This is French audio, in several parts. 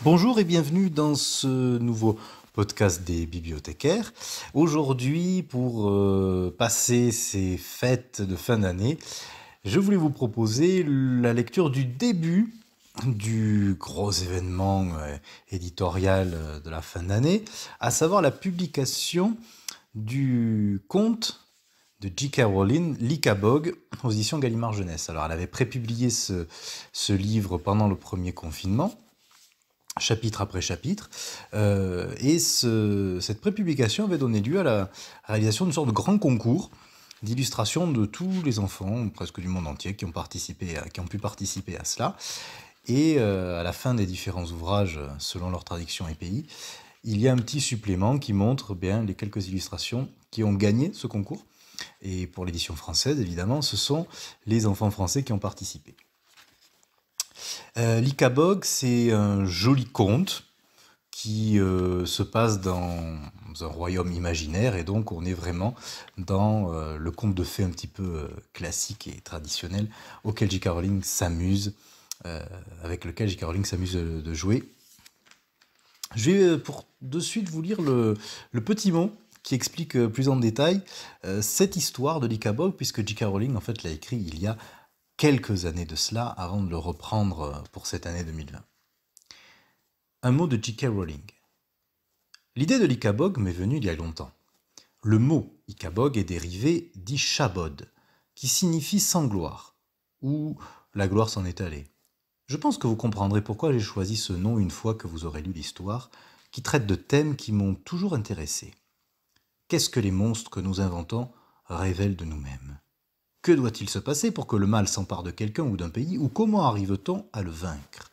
Bonjour et bienvenue dans ce nouveau podcast des bibliothécaires. Aujourd'hui, pour passer ces fêtes de fin d'année, je voulais vous proposer la lecture du début du gros événement éditorial de la fin d'année, à savoir la publication du conte de J.K. Rowling, l'Icabog, aux éditions Gallimard Jeunesse. Alors, elle avait prépublié ce livre pendant le premier confinement, chapitre après chapitre, et cette prépublication avait donné lieu à la réalisation d'une sorte de grand concours d'illustration de tous les enfants, presque du monde entier, qui ont pu participer à cela. Et à la fin des différents ouvrages, selon leur traduction et pays, il y a un petit supplément qui montre bien les quelques illustrations qui ont gagné ce concours. Et pour l'édition française, évidemment, ce sont les enfants français qui ont participé. L'Icabog, c'est un joli conte qui se passe dans un royaume imaginaire, et donc on est vraiment dans le conte de fées un petit peu classique et traditionnel auquel J.K. Rowling s'amuse, avec lequel J.K. Rowling s'amuse de jouer. Je vais pour de suite vous lire le petit mot qui explique plus en détail cette histoire de l'Icabog, puisque J.K. Rowling en fait l'a écrit il y a quelques années de cela, avant de le reprendre pour cette année 2020. Un mot de J.K. Rowling. L'idée de l'Icabog m'est venue il y a longtemps. Le mot Icabog est dérivé d'Ichabod, qui signifie sans gloire, ou la gloire s'en est allée. Je pense que vous comprendrez pourquoi j'ai choisi ce nom une fois que vous aurez lu l'histoire, qui traite de thèmes qui m'ont toujours intéressé. Qu'est-ce que les monstres que nous inventons révèlent de nous-mêmes ? Que doit-il se passer pour que le mal s'empare de quelqu'un ou d'un pays, ou comment arrive-t-on à le vaincre ?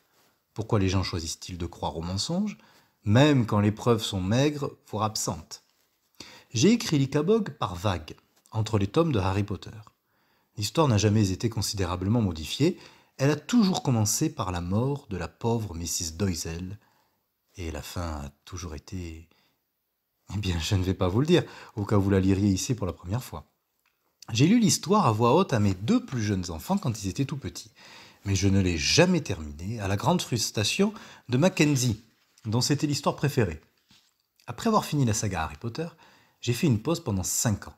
Pourquoi les gens choisissent-ils de croire aux mensonges, même quand les preuves sont maigres, voire absentes ? J'ai écrit l'Icabog par vagues, entre les tomes de Harry Potter. L'histoire n'a jamais été considérablement modifiée, elle a toujours commencé par la mort de la pauvre Mrs. Doisel, et la fin a toujours été... Eh bien, je ne vais pas vous le dire, au cas où vous la liriez ici pour la première fois. J'ai lu l'histoire à voix haute à mes 2 plus jeunes enfants quand ils étaient tout petits, mais je ne l'ai jamais terminée, à la grande frustration de Mackenzie, dont c'était l'histoire préférée. Après avoir fini la saga Harry Potter, j'ai fait une pause pendant 5 ans.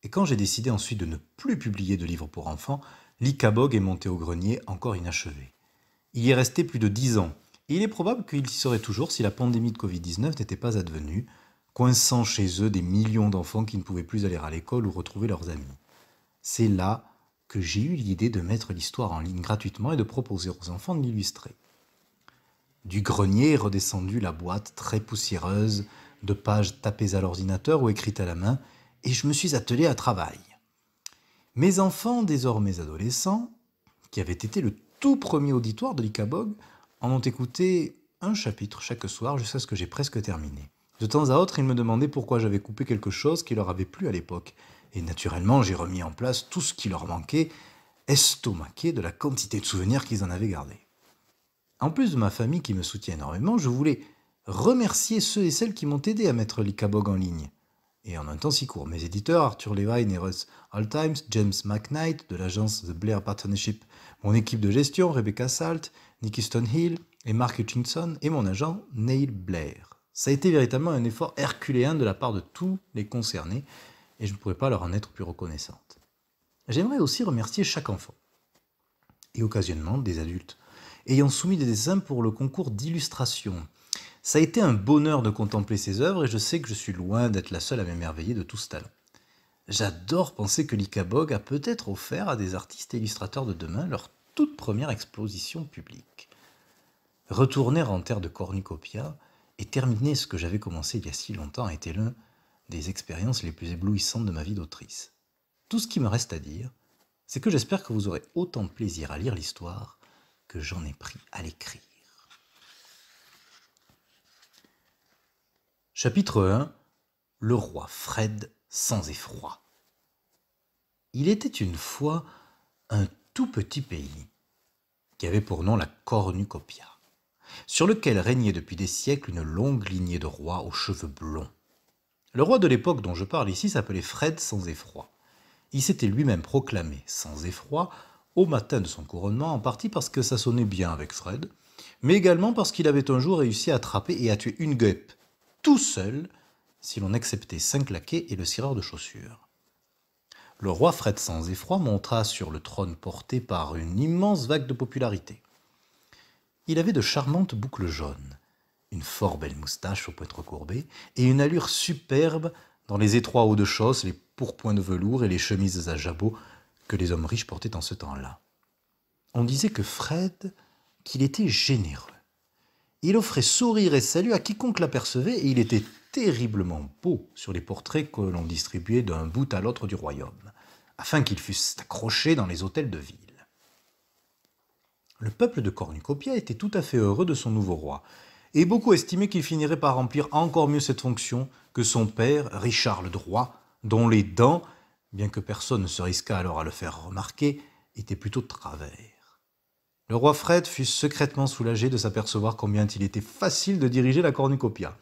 Et quand j'ai décidé ensuite de ne plus publier de livres pour enfants, l'Icabog est monté au grenier encore inachevé. Il y est resté plus de 10 ans, et il est probable qu'il y serait toujours si la pandémie de Covid-19 n'était pas advenue, coinçant chez eux des millions d'enfants qui ne pouvaient plus aller à l'école ou retrouver leurs amis. C'est là que j'ai eu l'idée de mettre l'histoire en ligne gratuitement et de proposer aux enfants de l'illustrer. Du grenier est redescendue la boîte très poussiéreuse de pages tapées à l'ordinateur ou écrites à la main, et je me suis attelé à travail. Mes enfants, désormais adolescents, qui avaient été le tout premier auditoire de l'Icabog, en ont écouté un chapitre chaque soir jusqu'à ce que j'ai presque terminé. De temps à autre, ils me demandaient pourquoi j'avais coupé quelque chose qui leur avait plu à l'époque. Et naturellement, j'ai remis en place tout ce qui leur manquait, estomaqué de la quantité de souvenirs qu'ils en avaient gardés. En plus de ma famille qui me soutient énormément, je voulais remercier ceux et celles qui m'ont aidé à mettre l'Icabog en ligne. Et en un temps si court, mes éditeurs, Arthur Levine et Russ Altimes, James McKnight de l'agence The Blair Partnership, mon équipe de gestion, Rebecca Salt, Nikki Stonehill et Mark Hutchinson, et mon agent, Neil Blair. Ça a été véritablement un effort herculéen de la part de tous les concernés, et je ne pourrais pas leur en être plus reconnaissante. J'aimerais aussi remercier chaque enfant, et occasionnellement des adultes, ayant soumis des dessins pour le concours d'illustration. Ça a été un bonheur de contempler ces œuvres, et je sais que je suis loin d'être la seule à m'émerveiller de tout ce talent. J'adore penser que l'Icabog a peut-être offert à des artistes et illustrateurs de demain leur toute première exposition publique. Retourner en terre de cornucopia et terminer ce que j'avais commencé il y a si longtemps a été l'une des expériences les plus éblouissantes de ma vie d'autrice. Tout ce qui me reste à dire, c'est que j'espère que vous aurez autant de plaisir à lire l'histoire que j'en ai pris à l'écrire. Chapitre 1. Le roi Fred sans effroi. Il était une fois un tout petit pays qui avait pour nom la Cornucopia, sur lequel régnait depuis des siècles une longue lignée de rois aux cheveux blonds. Le roi de l'époque dont je parle ici s'appelait Fred sans effroi. Il s'était lui-même proclamé sans effroi au matin de son couronnement, en partie parce que ça sonnait bien avec Fred, mais également parce qu'il avait un jour réussi à attraper et à tuer une guêpe, tout seul, si l'on acceptait 5 laquais et le cireur de chaussures. Le roi Fred sans effroi monta sur le trône porté par une immense vague de popularité. Il avait de charmantes boucles jaunes, une fort belle moustache aux pointes recourbées et une allure superbe dans les étroits hauts de chausse, les pourpoints de velours et les chemises à jabot que les hommes riches portaient en ce temps-là. On disait que Fred, qu'il était généreux. Il offrait sourire et salut à quiconque l'apercevait et il était terriblement beau sur les portraits que l'on distribuait d'un bout à l'autre du royaume, afin qu'ils fussent accrochés dans les hôtels de ville. Le peuple de Cornucopia était tout à fait heureux de son nouveau roi, et beaucoup estimaient qu'il finirait par remplir encore mieux cette fonction que son père, Richard le Droit, dont les dents, bien que personne ne se risquât alors à le faire remarquer, étaient plutôt de travers. Le roi Fred fut secrètement soulagé de s'apercevoir combien il était facile de diriger la Cornucopia.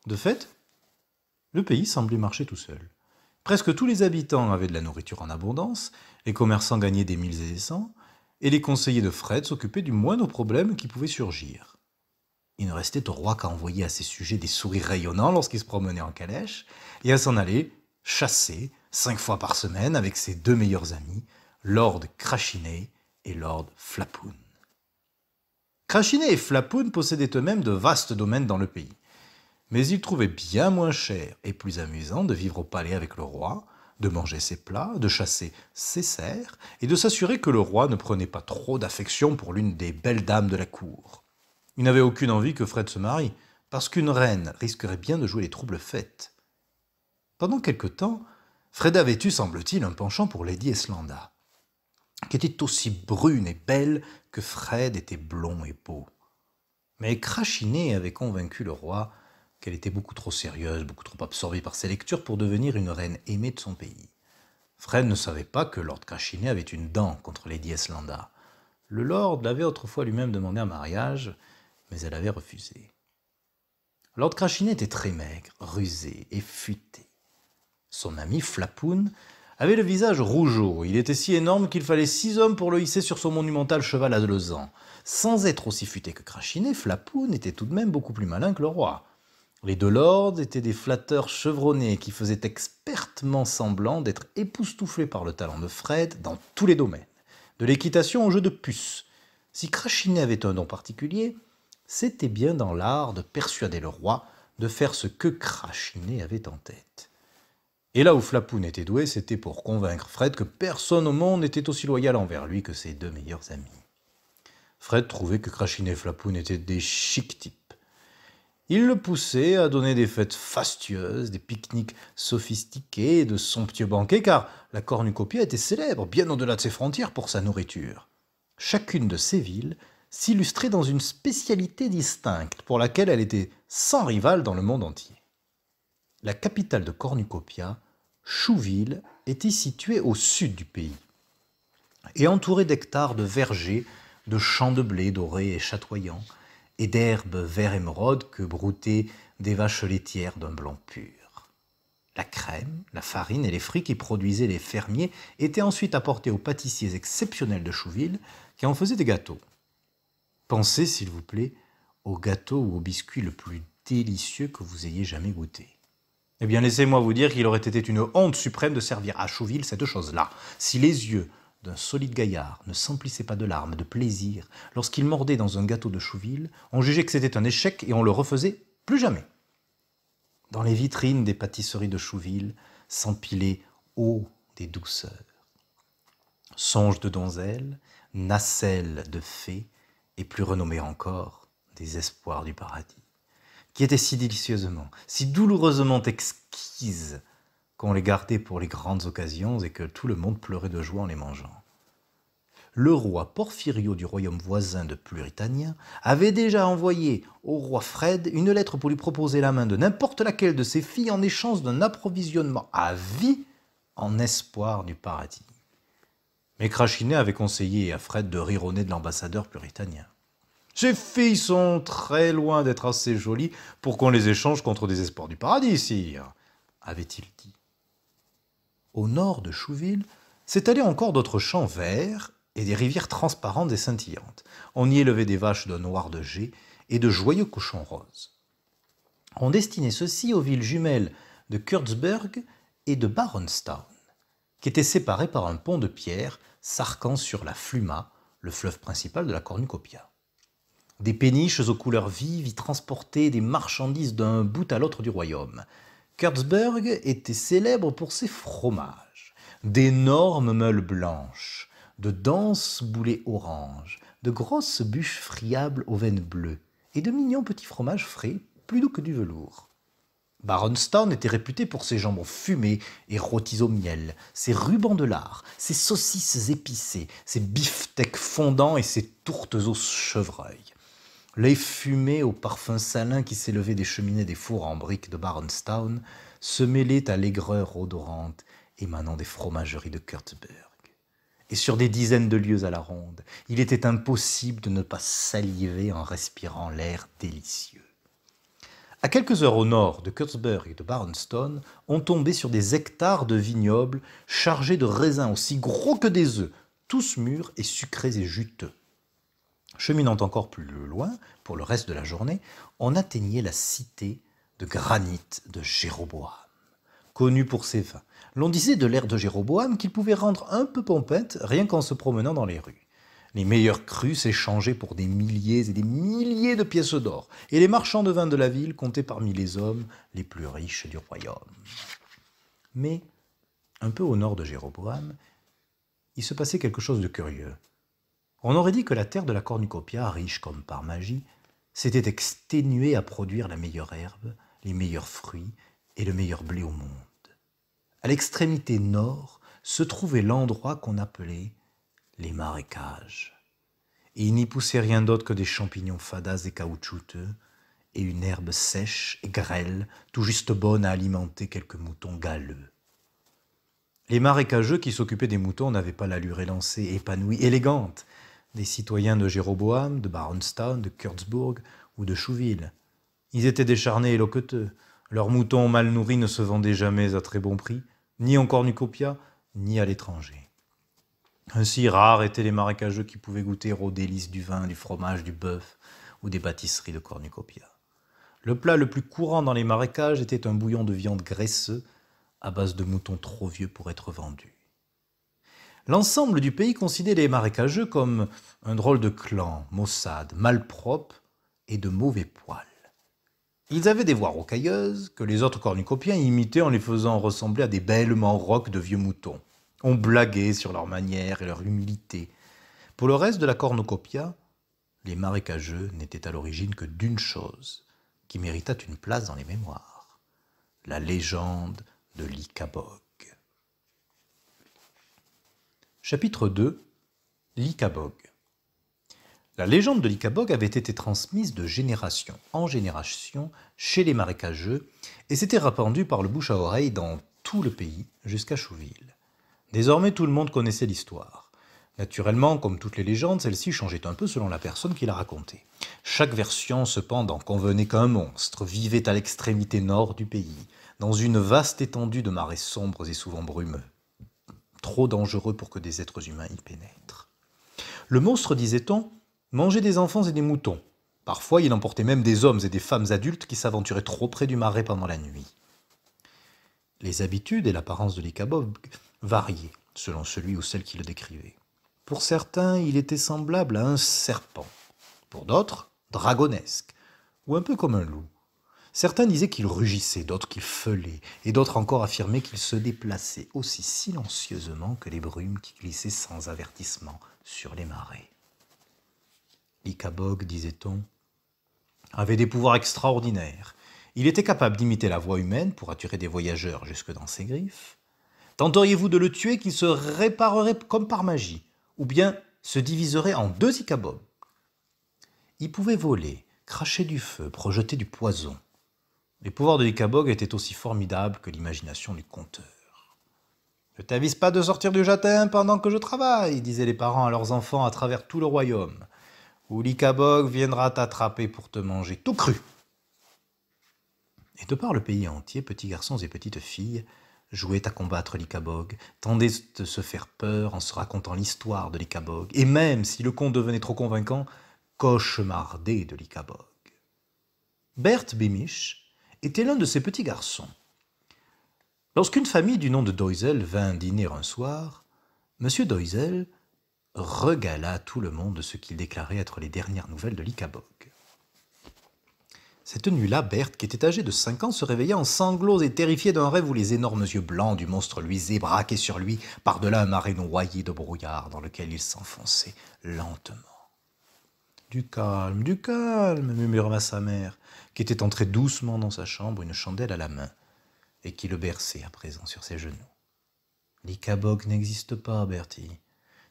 De fait, le pays semblait marcher tout seul. Presque tous les habitants avaient de la nourriture en abondance, les commerçants gagnaient des milles et des cents, et les conseillers de Fred s'occupaient du moindre problème qui pouvait surgir. Il ne restait au roi qu'à envoyer à ses sujets des sourires rayonnants lorsqu'il se promenait en calèche, et à s'en aller chasser 5 fois par semaine avec ses 2 meilleurs amis, Lord Crachinet et Lord Flapoun. Crachinet et Flapoun possédaient eux-mêmes de vastes domaines dans le pays. Mais ils trouvaient bien moins cher et plus amusant de vivre au palais avec le roi, de manger ses plats, de chasser ses cerfs et de s'assurer que le roi ne prenait pas trop d'affection pour l'une des belles dames de la cour. Il n'avait aucune envie que Fred se marie, parce qu'une reine risquerait bien de jouer les troubles fêtes. Pendant quelque temps, Fred avait eu, semble-t-il, un penchant pour Lady Eslanda, qui était aussi brune et belle que Fred était blond et beau. Mais Crachinet avait convaincu le roi qu'elle était beaucoup trop sérieuse, beaucoup trop absorbée par ses lectures pour devenir une reine aimée de son pays. Fred ne savait pas que Lord Crachinet avait une dent contre Lady Eslanda. Le lord l'avait autrefois lui-même demandé en mariage, mais elle avait refusé. Lord Crachinet était très maigre, rusé et futé. Son ami Flapoun avait le visage rougeau. Il était si énorme qu'il fallait 6 hommes pour le hisser sur son monumental cheval à 2 ans. Sans être aussi futé que Crachinet, Flapoun était tout de même beaucoup plus malin que le roi. Les 2 lords étaient des flatteurs chevronnés qui faisaient expertement semblant d'être époustouflés par le talent de Fred dans tous les domaines, de l'équitation au jeu de puce. Si Crachinet avait un don particulier, c'était bien dans l'art de persuader le roi de faire ce que Crachinet avait en tête. Et là où Flapoun était doué, c'était pour convaincre Fred que personne au monde n'était aussi loyal envers lui que ses 2 meilleurs amis. Fred trouvait que Crachinet et Flapoun étaient des chics types. Il le poussait à donner des fêtes fastueuses, des pique-niques sophistiqués, de somptueux banquets, car la Cornucopia était célèbre, bien au-delà de ses frontières, pour sa nourriture. Chacune de ces villes s'illustrait dans une spécialité distincte, pour laquelle elle était sans rival dans le monde entier. La capitale de Cornucopia, Chouville, était située au sud du pays, et entourée d'hectares de vergers, de champs de blé dorés et chatoyants, et d'herbes vert émeraude que broutaient des vaches laitières d'un blanc pur. La crème, la farine et les fruits qui produisaient les fermiers étaient ensuite apportés aux pâtissiers exceptionnels de Chouville qui en faisaient des gâteaux. Pensez, s'il vous plaît, au gâteau ou au biscuit le plus délicieux que vous ayez jamais goûté. Eh bien, laissez-moi vous dire qu'il aurait été une honte suprême de servir à Chouville cette chose-là, si les yeux d'un solide gaillard ne s'emplissaient pas de larmes de plaisir lorsqu'il mordait dans un gâteau de Chouville, on jugeait que c'était un échec et on le refaisait plus jamais. Dans les vitrines des pâtisseries de Chouville s'empilaient eau des douceurs, songes de donzelles, nacelles de fées et plus renommées encore, des espoirs du paradis, qui étaient si délicieusement, si douloureusement exquises qu'on les gardait pour les grandes occasions et que tout le monde pleurait de joie en les mangeant. Le roi Porphyrio du royaume voisin de Pluritania avait déjà envoyé au roi Fred une lettre pour lui proposer la main de n'importe laquelle de ses filles en échange d'un approvisionnement à vie en espoir du paradis. Mais Crachinet avait conseillé à Fred de rire au nez de l'ambassadeur puritanien. « Ces filles sont très loin d'être assez jolies pour qu'on les échange contre des espoirs du paradis, sire, » avait-il dit. Au nord de Chouville s'étalaient encore d'autres champs verts et des rivières transparentes et scintillantes. On y élevait des vaches d'un noir de jet et de joyeux cochons roses. On destinait ceux-ci aux villes jumelles de Kurtzberg et de Baronstown, qui étaient séparées par un pont de pierre s'arquant sur la Fluma, le fleuve principal de la cornucopia. Des péniches aux couleurs vives y transportaient des marchandises d'un bout à l'autre du royaume. Kurtzberg était célèbre pour ses fromages, d'énormes meules blanches, de denses boulets oranges, de grosses bûches friables aux veines bleues et de mignons petits fromages frais, plus doux que du velours. Baronstown était réputé pour ses jambons fumés et rôtis au miel, ses rubans de lard, ses saucisses épicées, ses beefsteaks fondants et ses tourtes au chevreuil. Les fumées au parfum salin qui s'élevaient des cheminées des fours en briques de Baronstown se mêlaient à l'aigreur odorante émanant des fromageries de Kurtzberg. Et sur des dizaines de lieues à la ronde, il était impossible de ne pas saliver en respirant l'air délicieux. À quelques heures au nord de Kurtzberg et de Baronstown, on tombait sur des hectares de vignobles chargés de raisins aussi gros que des œufs, tous mûrs et sucrés et juteux. Cheminant encore plus loin, pour le reste de la journée, on atteignait la cité de granit de Jéroboam, connue pour ses vins. L'on disait de l'ère de Jéroboam qu'il pouvait rendre un peu pompette rien qu'en se promenant dans les rues. Les meilleurs crus s'échangeaient pour des milliers et des milliers de pièces d'or, et les marchands de vin de la ville comptaient parmi les hommes les plus riches du royaume. Mais, un peu au nord de Jéroboam, il se passait quelque chose de curieux. On aurait dit que la terre de la cornucopia, riche comme par magie, s'était exténuée à produire la meilleure herbe, les meilleurs fruits et le meilleur blé au monde. À l'extrémité nord se trouvait l'endroit qu'on appelait les marécages. Et il n'y poussait rien d'autre que des champignons fadas et caoutchouteux, et une herbe sèche et grêle, tout juste bonne à alimenter quelques moutons galeux. Les marécageux qui s'occupaient des moutons n'avaient pas l'allure élancée, épanouie, élégante des citoyens de Jéroboam, de Baronstown, de Kurtzburg ou de Chouville. Ils étaient décharnés et loqueteux. Leurs moutons mal nourris ne se vendaient jamais à très bon prix, ni en cornucopia, ni à l'étranger. Ainsi rares étaient les marécageux qui pouvaient goûter aux délices du vin, du fromage, du bœuf ou des pâtisseries de cornucopia. Le plat le plus courant dans les marécages était un bouillon de viande graisseux à base de moutons trop vieux pour être vendus. L'ensemble du pays considérait les marécageux comme un drôle de clan, maussade, malpropre et de mauvais poil. Ils avaient des voix rocailleuses que les autres cornucopiens imitaient en les faisant ressembler à des bêlements rocs de vieux moutons. On blaguait sur leur manière et leur humilité. Pour le reste de la cornucopia, les marécageux n'étaient à l'origine que d'une chose qui mérita une place dans les mémoires, la légende de l'Ikabog. Chapitre 2. L'Ikabog. La légende de l'Ikabog avait été transmise de génération en génération chez les marécageux et s'était répandue par le bouche à oreille dans tout le pays jusqu'à Chouville. Désormais, tout le monde connaissait l'histoire. Naturellement, comme toutes les légendes, celle-ci changeait un peu selon la personne qui la racontait. Chaque version, cependant, convenait qu'un monstre vivait à l'extrémité nord du pays, dans une vaste étendue de marais sombres et souvent brumeux, trop dangereux pour que des êtres humains y pénètrent. Le monstre, disait-on, mangeait des enfants et des moutons. Parfois, il emportait même des hommes et des femmes adultes qui s'aventuraient trop près du marais pendant la nuit. Les habitudes et l'apparence de l'Ikabog variaient, selon celui ou celle qui le décrivait. Pour certains, il était semblable à un serpent. Pour d'autres, dragonesque, ou un peu comme un loup. Certains disaient qu'il rugissait, d'autres qu'il feulait, et d'autres encore affirmaient qu'il se déplaçait aussi silencieusement que les brumes qui glissaient sans avertissement sur les marais. L'Ikabog, disait-on, avait des pouvoirs extraordinaires. Il était capable d'imiter la voix humaine pour attirer des voyageurs jusque dans ses griffes. Tenteriez-vous de le tuer qu'il se réparerait comme par magie, ou bien se diviserait en 2 Ikabogs. Il pouvait voler, cracher du feu, projeter du poison. Les pouvoirs de l'Ikabog étaient aussi formidables que l'imagination du conteur. « Je t'avise pas de sortir du jardin pendant que je travaille, disaient les parents à leurs enfants à travers tout le royaume, ou l'Ikabog viendra t'attraper pour te manger tout cru. » Et de par le pays entier, petits garçons et petites filles jouait à combattre l'Ikabog, tendait de se faire peur en se racontant l'histoire de l'Ikabog, et même, si le conte devenait trop convaincant, cauchemardait de l'Ikabog. Bert Beamish était l'un de ces petits garçons. Lorsqu'une famille du nom de Doisel vint dîner un soir, M. Doisel regala tout le monde de ce qu'il déclarait être les dernières nouvelles de l'Ikabog. Cette nuit-là, Bert, qui était âgé de 5 ans, se réveilla en sanglots et terrifié d'un rêve où les énormes yeux blancs du monstre luisaient, braqués sur lui, par-delà un marais noyé de brouillard dans lequel il s'enfonçait lentement. « Du calme, murmura sa mère, qui était entrée doucement dans sa chambre, une chandelle à la main, et qui le berçait à présent sur ses genoux. « L'Ikabog n'existe pas, Bertie.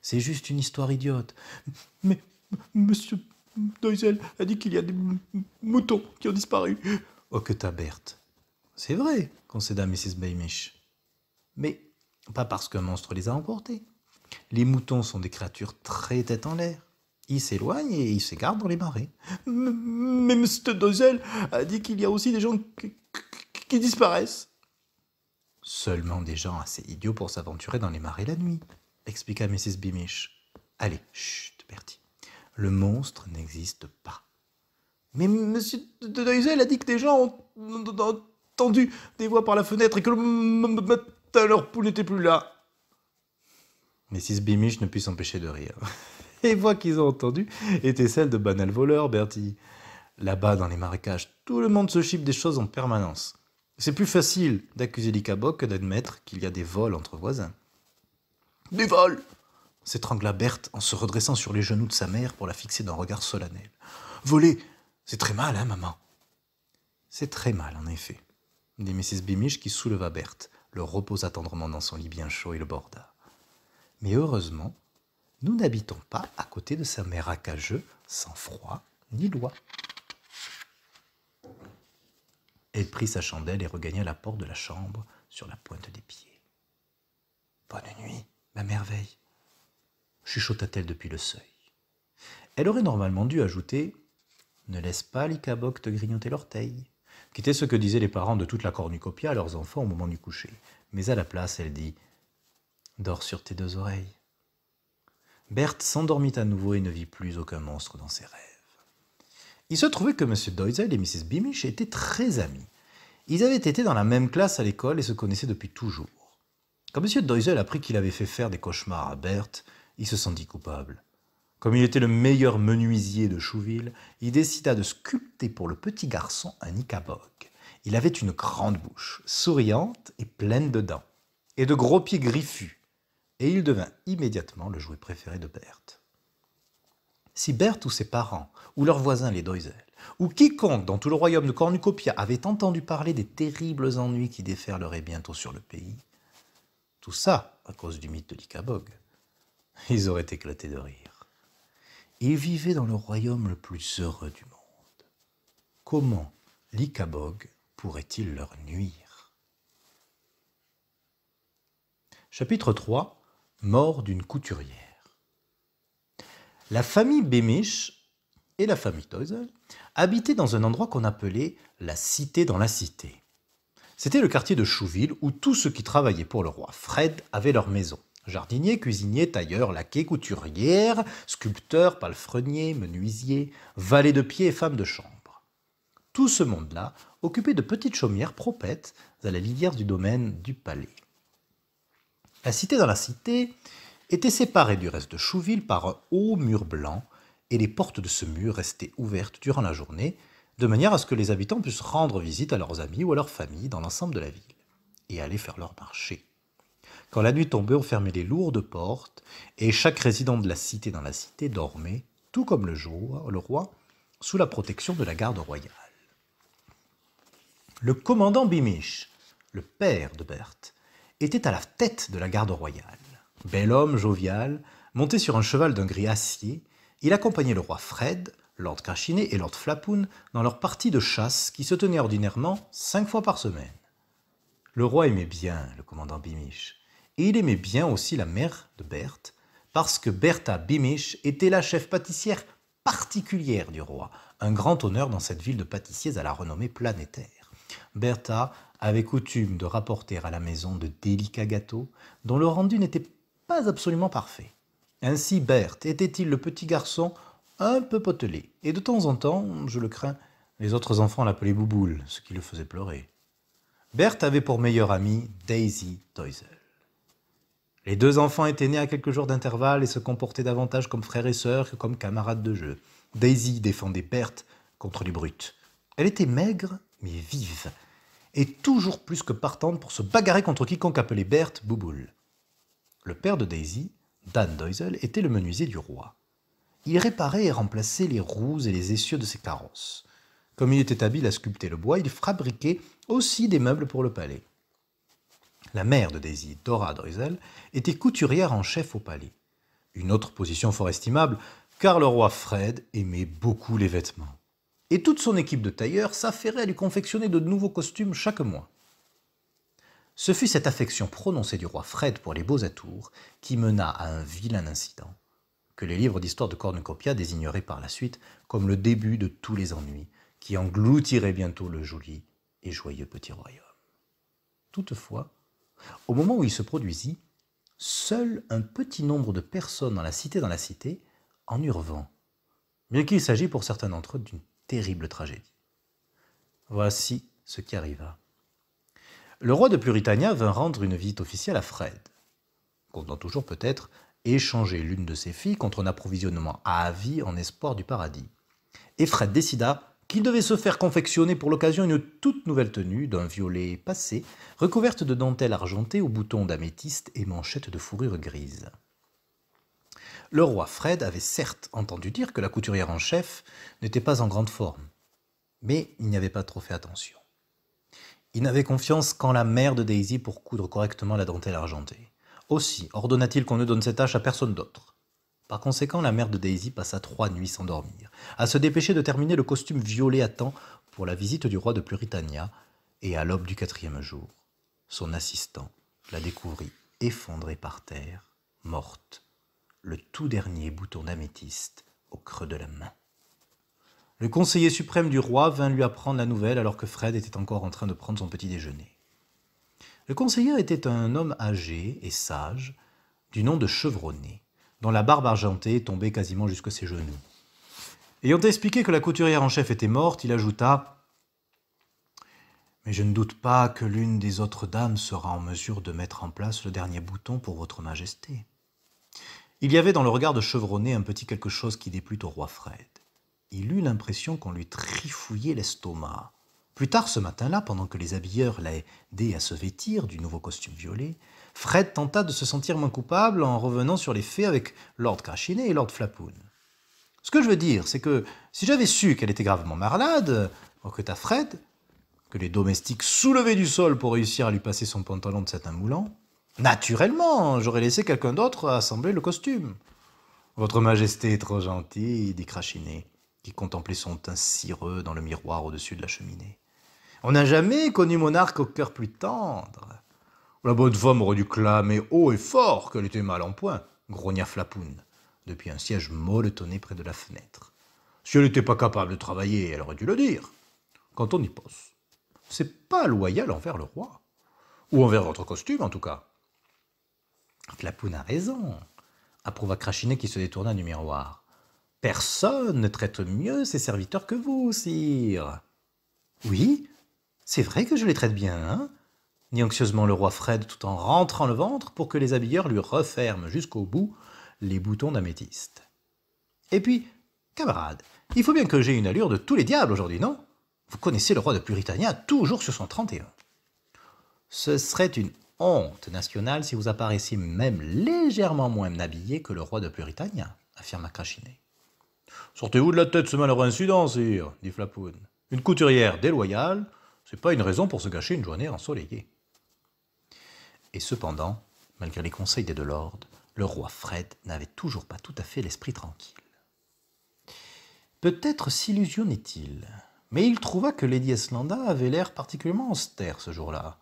C'est juste une histoire idiote. »« Mais, monsieur Doisel a dit qu'il y a des moutons qui ont disparu. » hoqueta Berthe. « C'est vrai, concéda Mrs. Beamish. Mais pas parce qu'un monstre les a emportés. Les moutons sont des créatures très tête en l'air. Ils s'éloignent et ils s'égarent dans les marais. »« Mais monsieur Doisel a dit qu'il y a aussi des gens qui disparaissent. » « Seulement des gens assez idiots pour s'aventurer dans les marais la nuit, expliqua Mrs. Beamish. « Allez, chut, Bertie. Le monstre n'existe pas. »« Mais monsieur Doisel a dit que des gens ont entendu des voix par la fenêtre et que le matin leur poule n'était plus là. » Mrs. Beamish ne put s'empêcher de rire. « Les voix qu'ils ont entendues étaient celles de banals voleurs, Bertie. Là-bas, dans les marécages, tout le monde se chipe des choses en permanence. C'est plus facile d'accuser l'Ikabog que d'admettre qu'il y a des vols entre voisins. »« Des vols !» s'étrangla Berthe en se redressant sur les genoux de sa mère pour la fixer d'un regard solennel. « Voler, c'est très mal, hein, maman ?»« C'est très mal, en effet, » dit Mrs. Beamish qui souleva Berthe, le reposa tendrement dans son lit bien chaud et le borda. « Mais heureusement, nous n'habitons pas à côté de sa mère acageux, sans froid ni loi. » Elle prit sa chandelle et regagna la porte de la chambre sur la pointe des pieds. « Bonne nuit, ma merveille, » chuchota-t-elle depuis le seuil. Elle aurait normalement dû ajouter « Ne laisse pas l'Ikabog te grignoter l'orteil », qui était ce que disaient les parents de toute la cornucopia à leurs enfants au moment du coucher. Mais à la place, elle dit « Dors sur tes 2 oreilles. » Berthe s'endormit à nouveau et ne vit plus aucun monstre dans ses rêves. Il se trouvait que M. Doisel et Mrs. Beamish étaient très amis. Ils avaient été dans la même classe à l'école et se connaissaient depuis toujours. Quand M. Doisel apprit qu'il avait fait faire des cauchemars à Berthe, il se sentit coupable. Comme il était le meilleur menuisier de Chouville, il décida de sculpter pour le petit garçon un Ikabog. Il avait une grande bouche, souriante et pleine de dents, et de gros pieds griffus, et il devint immédiatement le jouet préféré de Berthe. Si Berthe ou ses parents, ou leurs voisins les Doisel, ou quiconque dans tout le royaume de Cornucopia avait entendu parler des terribles ennuis qui déferleraient bientôt sur le pays, tout ça à cause du mythe de l'Ikabog, ils auraient éclaté de rire. Ils vivaient dans le royaume le plus heureux du monde. Comment l'Ikabog pourrait-il leur nuire? Chapitre 3. Mort d'une couturière. La famille Beamish et la famille Doisel habitaient dans un endroit qu'on appelait la Cité dans la Cité. C'était le quartier de Chouville où tous ceux qui travaillaient pour le roi Fred avaient leur maison. Jardiniers, cuisiniers, tailleurs, laquais, couturières, sculpteurs, palefreniers, menuisiers, valets de pied et femmes de chambre. Tout ce monde-là occupait de petites chaumières proprettes à la lisière du domaine du palais. La Cité dans la Cité était séparée du reste de Chouville par un haut mur blanc et les portes de ce mur restaient ouvertes durant la journée, de manière à ce que les habitants puissent rendre visite à leurs amis ou à leurs familles dans l'ensemble de la ville et aller faire leur marché. Quand la nuit tombait, on fermait les lourdes portes et chaque résident de la Cité dans la Cité dormait, tout comme le roi, sous la protection de la garde royale. Le commandant Beamish, le père de Berthe, était à la tête de la garde royale. Bel homme jovial, monté sur un cheval d'un gris acier, il accompagnait le roi Fred, Lord Crachinet et Lord Flapoun dans leur partie de chasse qui se tenait ordinairement 5 fois par semaine. Le roi aimait bien le commandant Beamish, et il aimait bien aussi la mère de Berthe, parce que Bertha Beamish était la chef pâtissière particulière du roi, un grand honneur dans cette ville de pâtissiers à la renommée planétaire. Bertha avait coutume de rapporter à la maison de délicats gâteaux dont le rendu n'était pas absolument parfait. Ainsi Berthe était-il le petit garçon un peu potelé, et de temps en temps, je le crains, les autres enfants l'appelaient Bouboule, ce qui le faisait pleurer. Berthe avait pour meilleure amie Daisy Doisel. Les deux enfants étaient nés à quelques jours d'intervalle et se comportaient davantage comme frères et sœurs que comme camarades de jeu. Daisy défendait Berthe contre les brutes. Elle était maigre, mais vive, et toujours plus que partante pour se bagarrer contre quiconque appelait Berthe Bouboule. Le père de Daisy, Dan Doisel, était le menuisier du roi. Il réparait et remplaçait les roues et les essieux de ses carrosses. Comme il était habile à sculpter le bois, il fabriquait aussi des meubles pour le palais. La mère de Daisy, Dora Doisel, était couturière en chef au palais. Une autre position fort estimable, car le roi Fred aimait beaucoup les vêtements. Et toute son équipe de tailleurs s'affairait à lui confectionner de nouveaux costumes chaque mois. Ce fut cette affection prononcée du roi Fred pour les beaux atours qui mena à un vilain incident, que les livres d'histoire de cornucopia désigneraient par la suite comme le début de tous les ennuis qui engloutiraient bientôt le joli et joyeux petit royaume. Toutefois, au moment où il se produisit, seul un petit nombre de personnes dans la cité en eurent vent, bien qu'il s'agit pour certains d'entre eux d'une terrible tragédie. Voici ce qui arriva. Le roi de Puritania vint rendre une visite officielle à Fred, comptant toujours peut-être échanger l'une de ses filles contre un approvisionnement à vie en espoir du paradis. Et Fred décida qu'il devait se faire confectionner pour l'occasion une toute nouvelle tenue d'un violet passé, recouverte de dentelle argentée aux boutons d'améthyste et manchettes de fourrure grise. Le roi Fred avait certes entendu dire que la couturière en chef n'était pas en grande forme, mais il n'y avait pas trop fait attention. Il n'avait confiance qu'en la mère de Daisy pour coudre correctement la dentelle argentée. Aussi ordonna-t-il qu'on ne donne cette tâche à personne d'autre. Par conséquent, la mère de Daisy passa 3 nuits sans dormir, à se dépêcher de terminer le costume violet à temps pour la visite du roi de Puritania, et à l'aube du 4e jour, son assistant la découvrit effondrée par terre, morte, le tout dernier bouton d'améthyste au creux de la main. Le conseiller suprême du roi vint lui apprendre la nouvelle alors que Fred était encore en train de prendre son petit déjeuner. Le conseiller était un homme âgé et sage, du nom de Chevronné, dont la barbe argentée tombait quasiment jusqu'à ses genoux. Ayant expliqué que la couturière en chef était morte, il ajouta « Mais je ne doute pas que l'une des autres dames sera en mesure de mettre en place le dernier bouton pour votre majesté. » Il y avait dans le regard de Chevronné un petit quelque chose qui déplut au roi Fred. Il eut l'impression qu'on lui trifouillait l'estomac. Plus tard ce matin-là, pendant que les habilleurs l'aidaient à se vêtir du nouveau costume violet, Fred tenta de se sentir moins coupable en revenant sur les faits avec Lord Crachinet et Lord Flapoun. Ce que je veux dire, c'est que si j'avais su qu'elle était gravement malade, recruta Fred, que les domestiques soulevaient du sol pour réussir à lui passer son pantalon de satin moulant, naturellement, j'aurais laissé quelqu'un d'autre assembler le costume. Votre Majesté est trop gentille, dit Crachinet, qui contemplait son teint cireux dans le miroir au-dessus de la cheminée. On n'a jamais connu monarque au cœur plus tendre. La bonne femme aurait dû clamer haut et fort qu'elle était mal en point, grogna Flapoun, depuis un siège molletonné près de la fenêtre. Si elle n'était pas capable de travailler, elle aurait dû le dire. Quand on y pense, c'est pas loyal envers le roi. Ou envers votre costume, en tout cas. Flapoun a raison, approuva Crachinet qui se détourna du miroir. Personne ne traite mieux ses serviteurs que vous, sire. Oui, c'est vrai que je les traite bien, hein, dit anxieusement le roi Fred tout en rentrant le ventre pour que les habilleurs lui referment jusqu'au bout les boutons d'améthyste. Et puis, camarade, il faut bien que j'aie une allure de tous les diables aujourd'hui, non? Vous connaissez le roi de Puritania, toujours sur son 31. Ce serait une honte nationale si vous apparaissiez même légèrement moins habillé que le roi de Puritania, affirma Crachinet. Sortez-vous de la tête ce malheureux incident, sire, dit Flapoun. Une couturière déloyale, c'est pas une raison pour se gâcher une journée ensoleillée. Et cependant, malgré les conseils des deux lords, le roi Fred n'avait toujours pas tout à fait l'esprit tranquille. Peut-être s'illusionnait-il, mais il trouva que Lady Eslanda avait l'air particulièrement austère ce jour-là.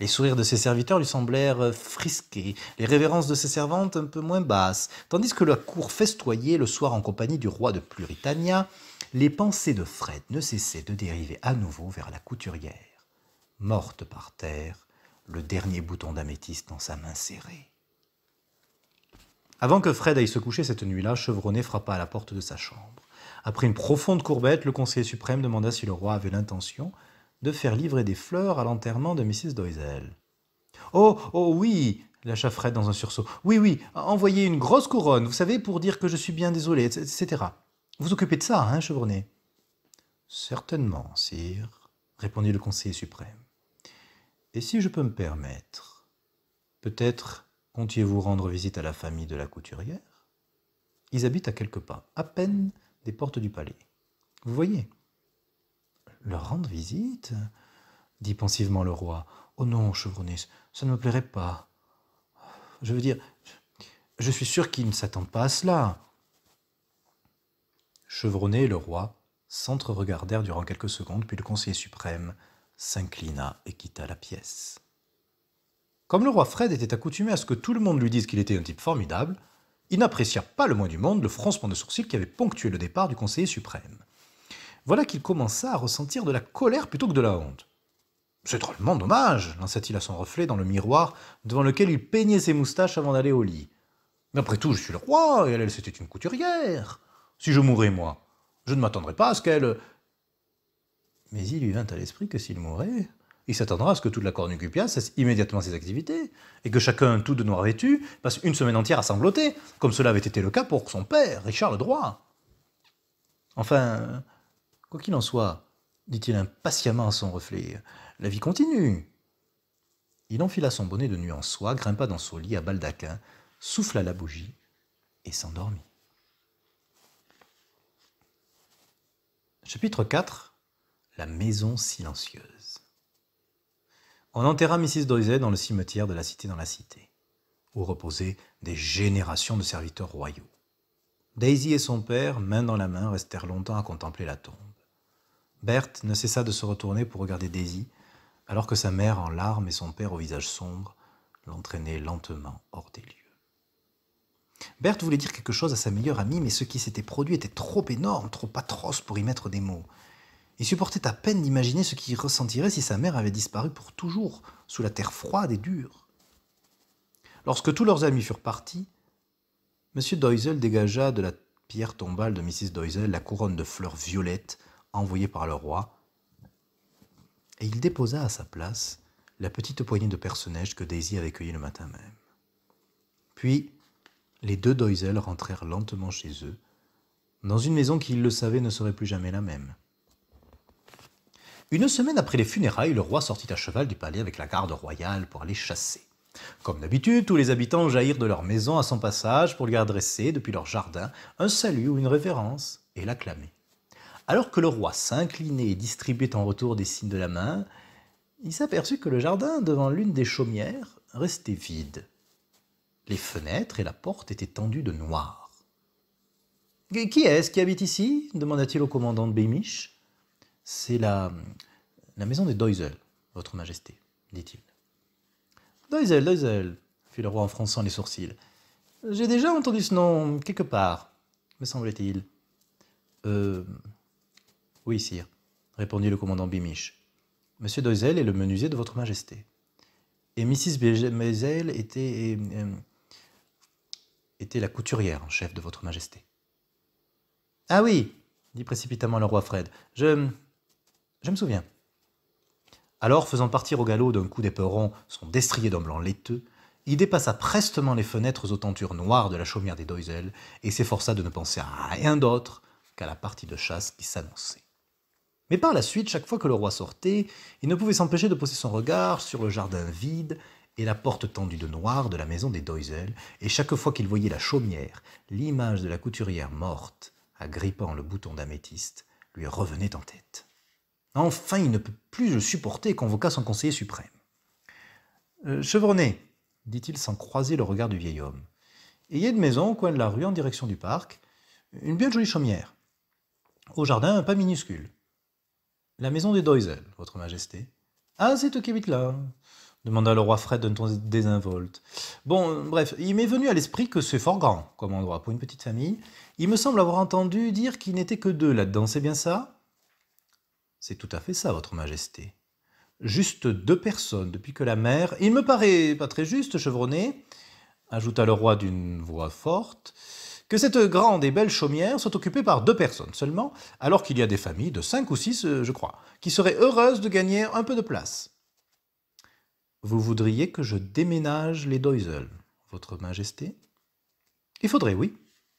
Les sourires de ses serviteurs lui semblèrent frisqués, les révérences de ses servantes un peu moins basses, tandis que la cour festoyait le soir en compagnie du roi de Puritania, les pensées de Fred ne cessaient de dériver à nouveau vers la couturière. morte par terre, le dernier bouton d'améthyste dans sa main serrée. Avant que Fred aille se coucher cette nuit-là, Chevronnet frappa à la porte de sa chambre. Après une profonde courbette, le conseiller suprême demanda si le roi avait l'intention de faire livrer des fleurs à l'enterrement de Mrs. Doisel. « Oh, oh oui !» lâcha Fred dans un sursaut. « Oui, oui, envoyez une grosse couronne, vous savez, pour dire que je suis bien désolé, etc. Vous occupez de ça, hein, Chevronnet ?»« Certainement, sire, » répondit le conseiller suprême. « Et si je peux me permettre, peut-être comptiez-vous rendre visite à la famille de la couturière? Ils habitent à quelques pas, à peine des portes du palais. Vous voyez ?»« Leur rendre visite ?» dit pensivement le roi. « Oh non, Chevronnet, ça ne me plairait pas. Je veux dire, je suis sûr qu'ils ne s'attendent pas à cela. » Chevronnet et le roi s'entre-regardèrent durant quelques secondes, puis le conseiller suprême s'inclina et quitta la pièce. Comme le roi Fred était accoutumé à ce que tout le monde lui dise qu'il était un type formidable, il n'apprécia pas le moins du monde le froncement de sourcils qui avait ponctué le départ du conseiller suprême. Voilà qu'il commença à ressentir de la colère plutôt que de la honte. « C'est drôlement dommage !» lança-t-il à son reflet dans le miroir devant lequel il peignait ses moustaches avant d'aller au lit. « Mais après tout, je suis le roi, et elle, c'était une couturière. Si je mourais, moi, je ne m'attendrais pas à ce qu'elle... » Mais il lui vint à l'esprit que s'il mourait, il s'attendra à ce que toute la cornucopia cesse immédiatement ses activités, et que chacun, tout de noir vêtu, passe une semaine entière à sangloter, comme cela avait été le cas pour son père, Richard le Droit. « Enfin, quoi qu'il en soit, dit-il impatiemment à son reflet, la vie continue. » Il enfila son bonnet de nuit en soie, grimpa dans son lit à baldaquin, souffla la bougie et s'endormit. Chapitre 4. La maison silencieuse. On enterra Mrs. Doisel dans le cimetière de la cité dans la cité, où reposaient des générations de serviteurs royaux. Daisy et son père, main dans la main, restèrent longtemps à contempler la tombe. Berthe ne cessa de se retourner pour regarder Daisy, alors que sa mère, en larmes, et son père, au visage sombre, l'entraînaient lentement hors des lieux. Berthe voulait dire quelque chose à sa meilleure amie, mais ce qui s'était produit était trop énorme, trop atroce pour y mettre des mots. Il supportait à peine d'imaginer ce qu'il ressentirait si sa mère avait disparu pour toujours, sous la terre froide et dure. Lorsque tous leurs amis furent partis, M. Doisel dégagea de la pierre tombale de Mrs. Doisel la couronne de fleurs violettes envoyée par le roi, et il déposa à sa place la petite poignée de perce-neige que Daisy avait cueillie le matin même. Puis, les deux Doisel rentrèrent lentement chez eux, dans une maison qui, ils le savaient, ne serait plus jamais la même. Une semaine après les funérailles, le roi sortit à cheval du palais avec la garde royale pour aller chasser. Comme d'habitude, tous les habitants jaillirent de leur maison à son passage pour lui adresser, depuis leur jardin, un salut ou une révérence, et l'acclamer. Alors que le roi s'inclinait et distribuait en retour des signes de la main, il s'aperçut que le jardin, devant l'une des chaumières, restait vide. Les fenêtres et la porte étaient tendues de noir. « Qui est-ce qui habite ici ?» demanda-t-il au commandant de Beamish. « C'est la maison des Doisel, votre majesté, dit-il. »« Doisel, fit le roi en fronçant les sourcils. « J'ai déjà entendu ce nom quelque part, me semble-t-il. »« Oui, sire, répondit le commandant Beamish. Monsieur Doisel est le menuisier de votre majesté. Et Mrs. Doisel était la couturière en chef de votre majesté. »« Ah oui, dit précipitamment le roi Fred, je me souviens. » Alors, faisant partir au galop d'un coup d'éperon son destrier d'un blanc laiteux, il dépassa prestement les fenêtres aux tentures noires de la chaumière des Doisel et s'efforça de ne penser à rien d'autre qu'à la partie de chasse qui s'annonçait. Mais par la suite, chaque fois que le roi sortait, il ne pouvait s'empêcher de poser son regard sur le jardin vide et la porte tendue de noir de la maison des Doisel, et chaque fois qu'il voyait la chaumière, l'image de la couturière morte, agrippant le bouton d'améthyste, lui revenait en tête. Enfin, il ne peut plus le supporter et convoqua son conseiller suprême. « Chevronnet, dit-il sans croiser le regard du vieil homme, il y a une maison au coin de la rue en direction du parc, une bien jolie chaumière. Au jardin, pas minuscule. La maison des Doisel, votre majesté. »« Ah, c'est eux qui habitent là, demanda le roi Fred d'un ton désinvolte. Bon, bref, il m'est venu à l'esprit que c'est fort grand, comme endroit pour une petite famille. Il me semble avoir entendu dire qu'il n'était que deux là-dedans, c'est bien ça ? » « C'est tout à fait ça, votre majesté. Juste 2 personnes depuis que la mère... Il me paraît pas très juste, chevronné, ajouta le roi d'une voix forte, que cette grande et belle chaumière soit occupée par 2 personnes seulement, alors qu'il y a des familles de 5 ou 6, je crois, qui seraient heureuses de gagner un peu de place. Vous voudriez que je déménage les Doisel, votre majesté? Il faudrait, oui,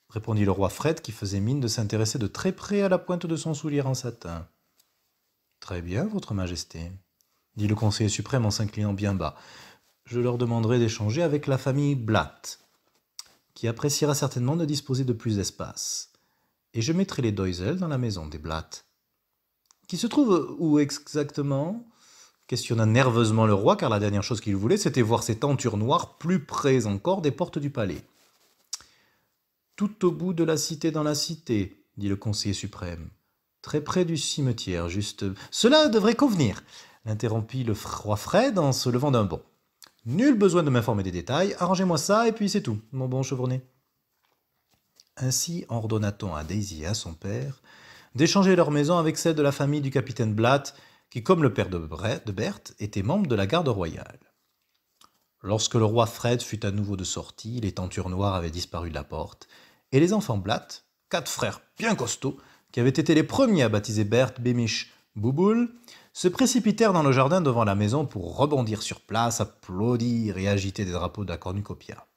répondit le roi Fred qui faisait mine de s'intéresser de très près à la pointe de son soulier en satin. Très bien, votre majesté, dit le conseiller suprême en s'inclinant bien bas. Je leur demanderai d'échanger avec la famille Blatt, qui appréciera certainement de disposer de plus d'espace. Et je mettrai les Doisel dans la maison des Blatt. Qui se trouve où exactement? Questionna nerveusement le roi, car la dernière chose qu'il voulait, c'était voir ses tentures noires plus près encore des portes du palais. Tout au bout de la cité dans la cité, dit le conseiller suprême. Très près du cimetière, juste... Cela devrait convenir, l'interrompit le roi Fred en se levant d'un bond. Nul besoin de m'informer des détails, arrangez-moi ça et puis c'est tout, mon bon chevronné. Ainsi ordonna-t-on à Daisy et à son père d'échanger leur maison avec celle de la famille du capitaine Blatt, qui, comme le père de Berthe, était membre de la garde royale. Lorsque le roi Fred fut à nouveau de sortie, les tentures noires avaient disparu de la porte, et les enfants Blatt, 4 frères bien costauds, qui avaient été les premiers à baptiser Berthe, Bémiche, Bouboule, se précipitèrent dans le jardin devant la maison pour rebondir sur place, applaudir et agiter des drapeaux de la cornucopia.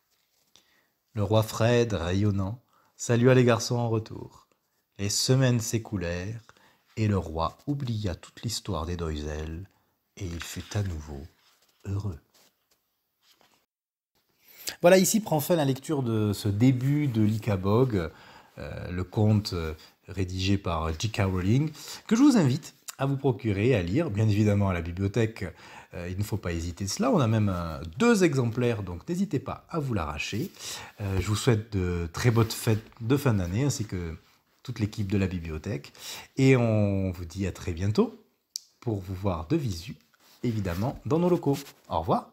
Le roi Fred, rayonnant, salua les garçons en retour. Les semaines s'écoulèrent, et le roi oublia toute l'histoire des Doisel, et il fut à nouveau heureux. Voilà, ici prend fin la lecture de ce début de l'Icabog, le conte rédigé par J.K. Rowling, que je vous invite à vous procurer, à lire, bien évidemment à la bibliothèque, il ne faut pas hésiter cela, on a même 2 exemplaires, donc n'hésitez pas à vous l'arracher. Je vous souhaite de très bonnes fêtes de fin d'année, ainsi que toute l'équipe de la bibliothèque, et on vous dit à très bientôt, pour vous voir de visu, évidemment, dans nos locaux. Au revoir.